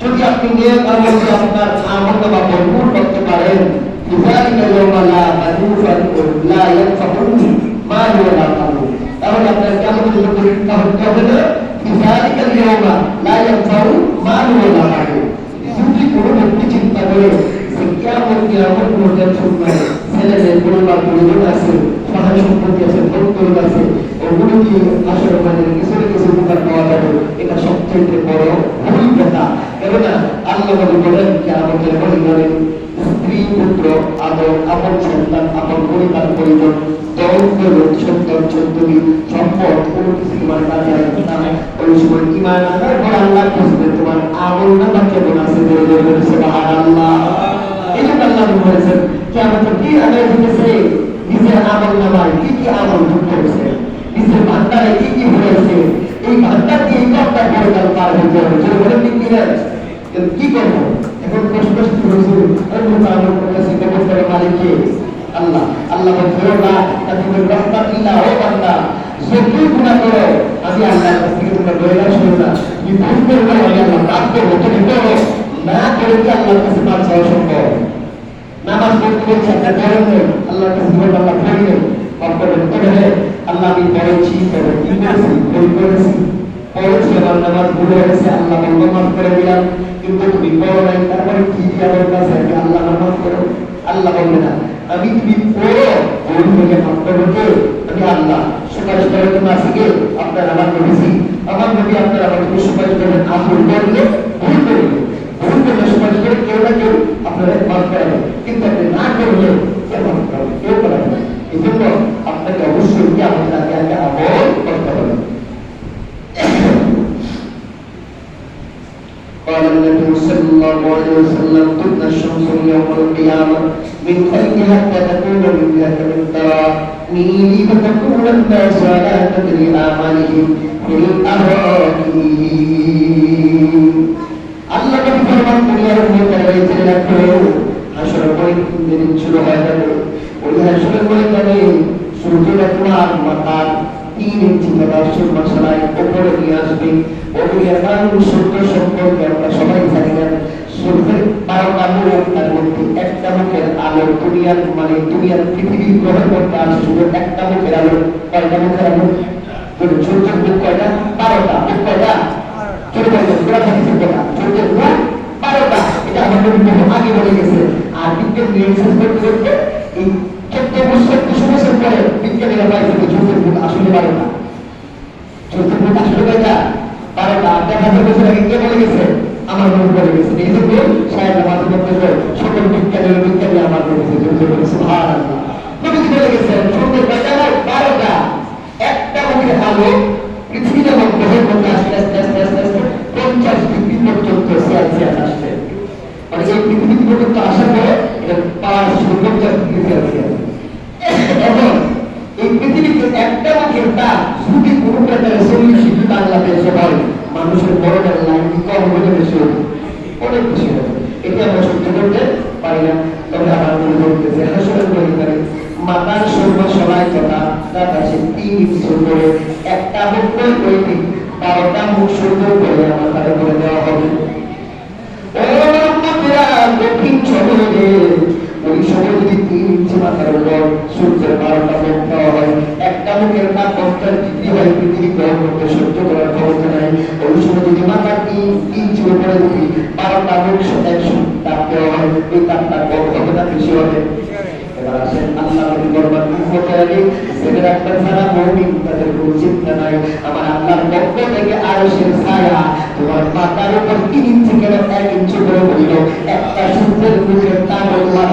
যদি আপনি নেক আমল দিয়ে আপনার আমল নামা ভরপুর করতে পারেন, তাহলে আপনার কেমন পরীক্ষা হতে হবে না, যদি কোনো ব্যক্তি চিন্তা করে যে কেমন কেমন কোনো টেনশন নাই, ছেলেদের পরিবার পরিজন আছে, সহায় সম্পত্তি আছে, ভোট আছে, ওগুলো কি আসলে মানে কিছু না কিছু উপকার পাওয়া যাবে, এটা সবচেয়ে বড় ভুল কথা। কেননা আল্লাহ নবী বলেন যে আমাদের পরিবারের স্ত্রী পুত্র আদর আপন সন্তান আপন পরিবার পরিজন দরিদ্র লোক সন্তান চন্দ্রী সম্পদ কোনো কিছু তোমার কাছে আসবে না, ওই সময় ইমান আনার পর আল্লাহ খুঁজবে তোমার আমল নামা কেমন আছে। সুবহানাল্লাহ। এই জন্য আল্লাহ বলেছেন যে আমাদের কি আদায় দিতেছে, নিজের আমল নামায় কি কি আমল যুক্ত হয়েছে, নিজের ভান্ডারে কি কি হয়েছে, এই ভান্ডার দিয়ে কতটা পরিকাল পার হইতে হবে। যদি বলেন ঠিক কিনা, কি করবো এখন প্রশ্ন হয়েছে, আমল করতেছি ব্যবস্থার মালিককে আল্লাহ। আল্লাহ বলছিল না তুমি রাস্তা ইল্লা ও বান্দা, যতই গুনাহ করো আমি আল্লাহর কাছ থেকে তোমরা দয়া আসবে না, তুমি ভুল করবে আমি আল্লাহ পাপ করবো, তুমি করো না করে কি আল্লাহর কাছে মাপ চাওয়া সম্ভব? নামাজ পড়তে বলছে আপনার করেন নেই, আল্লাহর কাছে বলবেন আল্লাহ করেন পাপ করবেন। তবে হ্যাঁ আল্লাহ আমি পড়েছি, তবে কি করেছি, ভুল করেছি, পড়েছি আমার নামাজ ভুল হয়েছে, আল্লাহ বলবো মাফ করে দিলাম, কিন্তু তুমি পড়ো নাই, তারপরে কি আমার কাছে আল্লাহ মাফ করো। আল্লাহ বলবে না আমি তুমি পড়ো ভুল হয়ে মাফ করবো, আমি আল্লাহ সুপারিশ করার জন্য আসি গে আপনার আমার নবী, আমার নবী আপনার আমার নবী সুপারিশ করবেন, ভুল করলে ভুল করলে ভুল করলে সুপারিশ করে কেউ না কেউ আপনারা মাফ করাবেন, কিন্তু আপনি না করলে কেউ মাফ করাবেন, কেউ করাবেন না। এই জন্য আপনাকে অবশ্যই কি আমাদের আগে আগে আমল করতে হবে। قال النبي صلى الله عليه وسلم تبنى الشمس يوم القيامة من خلقها حتى تكون من ذاك من ترى ميلي فتكون الناس على قدر أعمالهم في الأراضين আল্লাহ নবী ফরমান দুনিয়ার মধ্যে রয়েছে রাখো হাসরের ময়দানে শুরু হয়ে যাবে। ওই হাসরের ময়দানে সূর্যটা তোমার মাথার 3 ইঞ্চি প্রদর্শন মশলায় উপরে নিয়ে আসবে। ওই এমন সূর্য সম্পর্কে আমরা সবাই জানি না, সূর্যের 12টা মুখ, তার মধ্যে একটা মুখের আলো দুনিয়ার মানে দুনিয়ার পৃথিবীর গ্রহের মধ্যে আসে শুধু একটা মুখের আলো। কয়টা মুখের আলো? সূর্যের মুখ কয়টা? 12টা। মুখ কয়টা? সূর্যের মুখ 12টা। এটা আমাদের আগে বলে গেছে। আর বিজ্ঞান রিসার্চ করতে করতে এই 14 বছর পরে বিজ্ঞানীরা পাইছে সূর্যের মুখ আসলে 12টা। সূর্যের মুখ আসলে কয়টা? 12টা। 1000 বছর আগে কে বলে গেছে? আমার নবী বলে গেছে। এই জন্য শায়েখ আমাদের মধ্যে সকল বিজ্ঞানী আমার বলেছে। সুবহানাল্লাহ। নবী বলে গেছেন সূর্যের কয়টা? 12টা। একটা মুখের আলো পৃথিবীর মধ্যে আস্তে আস্তে আস্তে আস্তে আস্তে 50 ডিগ্রি পর্যন্ত সেলসিয়াস আসছে। মানে এই পৃথিবী পর্যন্ত আসার পরে এটা 50 ডিগ্রি সেলসিয়াস। এখন এই পৃথিবীতে একটা মুখের তাপ যদি কোনো প্রকারে 40 ডিগ্রি বাংলাদেশে হয়, মানুষের মরণের লাইন কম হলে বেশি হবে, অনেক বেশি হবে। এটা আমরা সহ্য করতে পারি না। তবে আমার মনে করতেছে হাসরের ময়দানে মাতার সর্বসভায় কথা তার কাছে 3 ইঞ্চি করে একটা মুখ ওই 12টা মুখ সুন্দর করে আমার তাকে বলে দেওয়া হবে। দক্ষিণ সময়ে ওই সময় যদি 3 ইঞ্চি মাথার উপর সূর্যের 12টা মুখ দেওয়া হয়, একটা মুখের তাপ 50 ডিগ্রি হয়, পৃথিবী গ্রহণ করতে সহ্য করার ক্ষমতা নাই। ওই সময় যদি মাথা 3 ইঞ্চি উপরে যদি 12টা মুখ একশো তাপ দেওয়া হয়, ওই তাপটা কম হবে না বেশি হবে? এবার আসেন আল্লাহ নবী বর্ণনা করতে সেটা একটা সারা মুমিন তাদের কোনো চিন্তা নাই, আমার আল্লাহর পক্ষ থেকে আরশের ছায়া তোমার মাথার উপর 3 ইঞ্চি কেন 1 ইঞ্চি করে হইল, একটা সূর্যের মুখের তাপ আল্লাহ